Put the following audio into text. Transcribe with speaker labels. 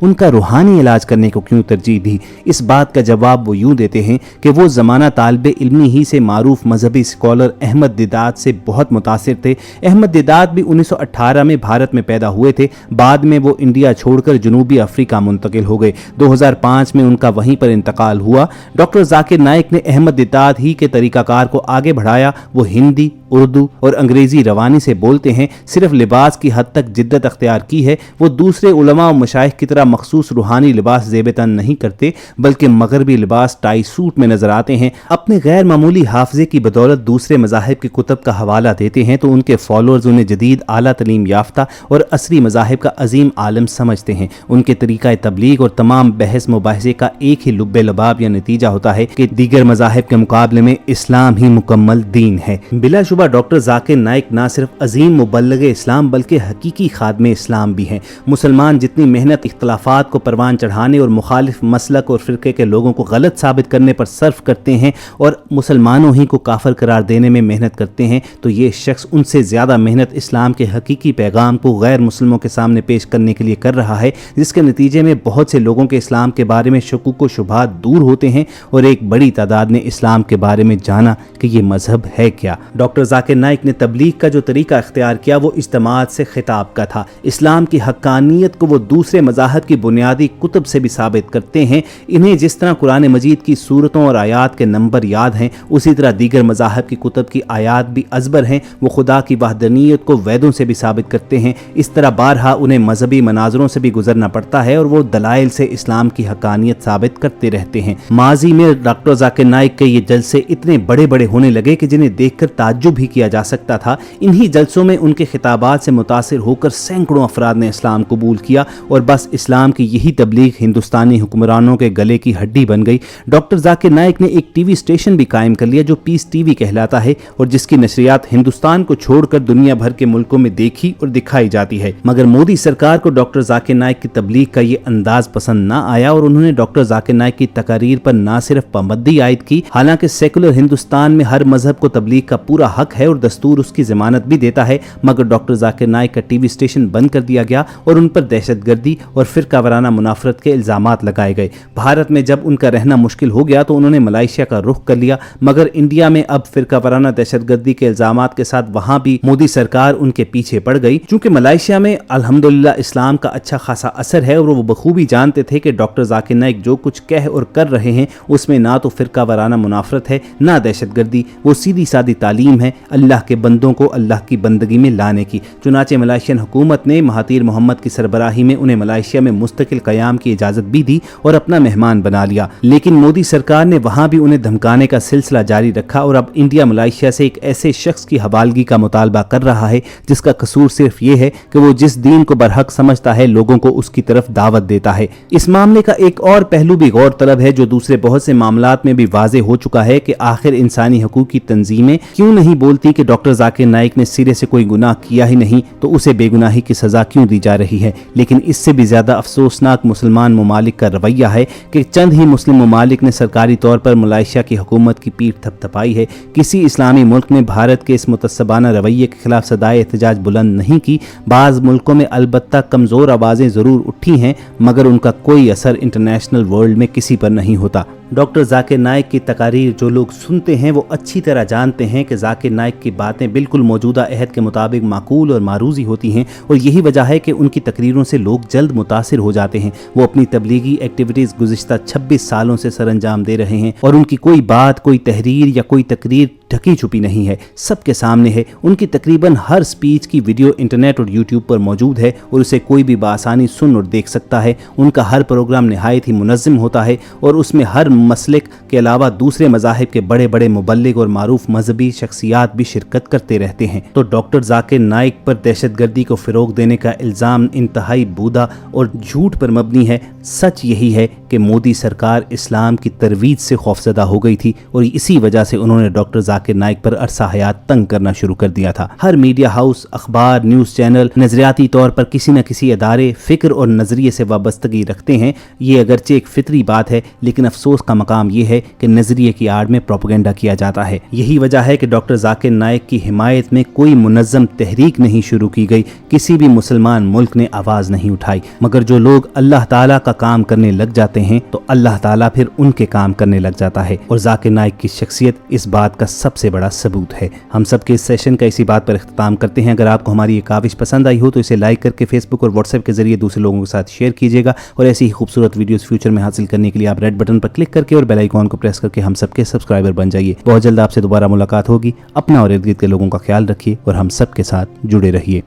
Speaker 1: ان کا روحانی علاج کرنے کو کیوں ترجیح دی؟ اس بات کا جواب وہ یوں دیتے ہیں کہ وہ زمانہ طالب علمی ہی سے معروف مذہبی اسکالر احمد دیدات سے بہت متاثر تھے۔ احمد دیدات بھی 1918 میں بھارت میں پیدا ہوئے تھے، بعد میں وہ انڈیا چھوڑ کر جنوبی افریقہ منتقل ہو گئے۔ 2005 میں ان کا وہیں پر انتقال ہوا۔ ڈاکٹر ذاکر نائک نے احمد دیدات ہی کے طریقہ کار کو آگے بڑھایا۔ وہ ہندی، اردو اور انگریزی روانی سے بولتے ہیں، صرف لباس کی حد تک جدت اختیار کی ہے۔ وہ دوسرے علماء و مشائخ کی طرح مخصوص روحانی لباس زیب تن نہیں کرتے، بلکہ مغربی لباس ٹائی سوٹ میں نظر آتے ہیں۔ اپنے غیر معمولی حافظے کی بدولت دوسرے مذاہب کی کتب کا حوالہ دیتے ہیں تو ان کے فالوورز انہیں جدید اعلیٰ تعلیم یافتہ اور عصری مذاہب کا عظیم عالم سمجھتے ہیں۔ ان کے طریقہ تبلیغ اور تمام بحث مباحثے کا ایک ہی لب لباب یا نتیجہ ہوتا ہے کہ دیگر مذاہب کے مقابلے میں اسلام ہی مکمل دین ہے۔ بلا شبہ ڈاکٹر ذاکر نائک نہ صرف عظیم مبلغ اسلام بلکہ حقیقی خادم اسلام بھی ہیں۔ مسلمان جتنی محنت اختلافات کو پروان چڑھانے اور مخالف مسلک اور فرقے کے لوگوں کو غلط ثابت کرنے پر صرف کرتے ہیں اور مسلمانوں ہی کو کافر قرار دینے میں محنت کرتے ہیں، تو یہ شخص ان سے زیادہ محنت اسلام کے حقیقی پیغام کو غیر مسلموں کے سامنے پیش کرنے کے لیے کر رہا ہے، جس کے نتیجے میں بہت سے لوگوں کے اسلام کے بارے میں شکوک و شبہات دور ہوتے ہیں اور ایک بڑی تعداد نے اسلام کے بارے میں جانا کہ یہ مذہب ہے کیا۔ ڈاکٹر ذاکر نائک نے تبلیغ کا جو طریقہ اختیار کیا وہ اجتماعات سے خطاب کا تھا۔ اسلام کی حقانیت کو وہ دوسرے مذاہب کی بنیادی کتب سے بھی ثابت کرتے ہیں۔ انہیں جس طرح قرآن مجید کی سورتوں اور آیات کے نمبر یاد ہیں، اسی طرح دیگر مذاہب کی کتب کی آیات بھی ازبر ہیں۔ وہ خدا کی وحدانیت کو ویدوں سے بھی ثابت کرتے ہیں۔ اس طرح بارہا انہیں مذہبی مناظروں سے بھی گزرنا پڑتا ہے اور وہ دلائل سے اسلام کی حقانیت ثابت کرتے رہتے ہیں۔ ماضی میں ڈاکٹر ذاکر نائک کے یہ جلسے اتنے بڑے بڑے ہونے لگے کہ جنہیں دیکھ کر تعجب بھی کیا جا سکتا تھا۔ انہی جلسوں میں ان کے خطابات سے متاثر ہو کر سینکڑوں افراد نے اسلام قبول کیا اور بس اسلام کی یہی تبلیغ ہندوستانی حکمرانوں کے گلے کی ہڈی بن گئی۔ ڈاکٹر ذاکر نائک نے ایک ٹی وی اسٹیشن بھی قائم کر لیا جو پیس ٹی وی کہلاتا ہے اور جس کی نشریات ہندوستان کو چھوڑ کر دنیا بھر کے ملکوں میں دیکھی اور دکھائی جاتی ہے، مگر مودی سرکار کو ڈاکٹر ذاکر نائک کی تبلیغ کا یہ انداز پسند نہ آیا اور انہوں نے ڈاکٹر ذاکر نائک کی تقاریر پر نہ صرف پابندی عائد کی، حالانکہ سیکولر ہندوستان میں ہر مذہب کو تبلیغ کا پورا حق ہے اور دستور اس کی ضمانت بھی دیتا ہے، مگر ڈاکٹر ذاکر نائک کا ٹی وی اسٹیشن بند کر دیا گیا اور ان پر دہشت گردی اور فرقہ وارانہ منافرت کے الزامات لگائے گئے۔ بھارت میں جب ان کا رہنا مشکل ہو گیا تو انہوں نے ملائیشیا کا رخ کر لیا، مگر انڈیا میں اب فرقہ وارانہ دہشت گردی کے الزامات کے ساتھ وہاں بھی مودی سرکار ان کے پیچھے پڑ گئی۔ چونکہ ملائیشیا میں الحمدللہ اسلام کا اچھا خاصا اثر ہے اور وہ بخوبی جانتے تھے کہ ڈاکٹر ذاکر نائک جو کچھ کہہ اور کر رہے ہیں اس میں نہ تو فرقہ وارانہ منافرت ہے نہ دہشت گردی، وہ سیدھی سادی تعلیم ہے اللہ کے بندوں کو اللہ کی بندگی میں لانے کی۔ چنانچہ ملائیشین حکومت نے مہاتیر محمد کی سربراہی میں انہیں ملائیشیا میں مستقل قیام کی اجازت بھی دی اور اپنا مہمان بنا لیا، لیکن مودی سرکار نے وہاں بھی انہیں دھمکانے کا سلسلہ جاری رکھا اور اب انڈیا ملائیشیا سے ایک ایسے شخص کی حوالگی کا مطالبہ کر رہا ہے جس کا قصور صرف یہ ہے کہ وہ جس دین کو برحق سمجھتا ہے لوگوں کو اس کی طرف دعوت دیتا ہے۔ اس معاملے کا ایک اور پہلو بھی غور طلب ہے جو دوسرے بہت سے معاملات میں بھی واضح ہو چکا ہے کہ آخر انسانی حقوق کی تنظیمیں کیوں نہیں بولتی کہ ڈاکٹر ذاکر نائک نے سرے سے کوئی گناہ کیا ہی نہیں تو اسے بے گناہی کی سزا کیوں دی جا رہی ہے۔ لیکن اس سے بھی زیادہ افسوسناک مسلمان ممالک کا رویہ ہے کہ چند ہی مسلم ممالک نے سرکاری طور پر ملائیشیا کی حکومت کی پیٹھ تھپ تھپائی ہے۔ کسی اسلامی ملک نے بھارت کے اس متعصبانہ رویے کے خلاف صدائے احتجاج بلند نہیں کی۔ بعض ملکوں میں البتہ کمزور آوازیں ضرور اٹھی ہیں مگر ان کا کوئی اثر انٹرنیشنل ورلڈ میں کسی پر نہیں ہوتا۔ ڈاکٹر ذاکر نائک کی تقاریر جو لوگ سنتے ہیں وہ اچھی طرح جانتے ہیں کہ ذاکر نائک کی باتیں بالکل موجودہ عہد کے مطابق معقول اور معروضی ہوتی ہیں اور یہی وجہ ہے کہ ان کی تقریروں سے لوگ جلد متاثر ہو جاتے ہیں۔ وہ اپنی تبلیغی ایکٹیویٹیز گزشتہ 26 سالوں سے سر انجام دے رہے ہیں اور ان کی کوئی بات، کوئی تحریر یا کوئی تقریر ڈھکی چھپی نہیں ہے، سب کے سامنے ہے۔ ان کی تقریباً ہر سپیچ کی ویڈیو انٹرنیٹ اور یوٹیوب پر موجود ہے اور اسے کوئی بھی بآسانی سن اور دیکھ سکتا ہے۔ ان کا ہر پروگرام نہایت ہی منظم ہوتا ہے اور اس میں ہر مسلک کے علاوہ دوسرے مذاہب کے بڑے بڑے مبلغ اور معروف مذہبی شخصیات بھی شرکت کرتے رہتے ہیں۔ تو ڈاکٹر ذاکر نائک پر دہشت گردی کو فروغ دینے کا الزام انتہائی بودھا اور جھوٹ پر مبنی ہے۔ سچ یہی ہے کہ مودی سرکار اسلام کی ترویج سے خوفزدہ ہو گئی تھی اور اسی وجہ سے انہوں نے ڈاکٹر ذاکر نائک پر عرصہ حیات تنگ کرنا شروع کر دیا تھا۔ ہر میڈیا ہاؤس، اخبار، نیوز چینل نظریاتی طور پر کسی نہ کسی ادارے فکر اور نظریے سے وابستگی رکھتے ہیں۔ یہ اگرچہ ایک فطری بات ہے، لیکن افسوس کا مقام یہ ہے کہ نظریے کی آڑ میں پروپیگنڈا کیا جاتا ہے۔ یہی وجہ ہے کہ ڈاکٹر ذاکر نائک کی حمایت میں کوئی منظم تحریک نہیں شروع کی گئی، کسی بھی مسلمان ملک نے آواز نہیں اٹھائی، مگر جو لوگ اللہ تعالیٰ کا کام کرنے لگ جاتے ہیں تو اللہ تعالیٰ پھر ان کے کام کرنے لگ جاتا ہے، اور ذاکر نائک کی شخصیت اس بات کا سب سے بڑا ثبوت ہے۔ ہم سب کے اس سیشن کا اسی بات پر اختتام کرتے ہیں۔ اگر آپ کو ہماری یہ کاوش پسند آئی ہو تو اسے لائک کر کے فیس بک اور واٹس ایپ کے ذریعے دوسرے لوگوں کے ساتھ شیئر کیجیے گا، اور ایسی ہی خوبصورت ویڈیوز فیوچر میں حاصل کرنے کے لیے آپ ریڈ بٹن پر کلک کر کے اور بیل آئیکن کو پریس کر کے ہم سب کے سبسکرائبر بن جائیے۔ بہت جلد آپ سے دوبارہ ملاقات ہوگی۔ اپنا اور ارد گرد کے لوگوں کا خیال رکھیے اور ہم سب کے ساتھ جڑے رہیے۔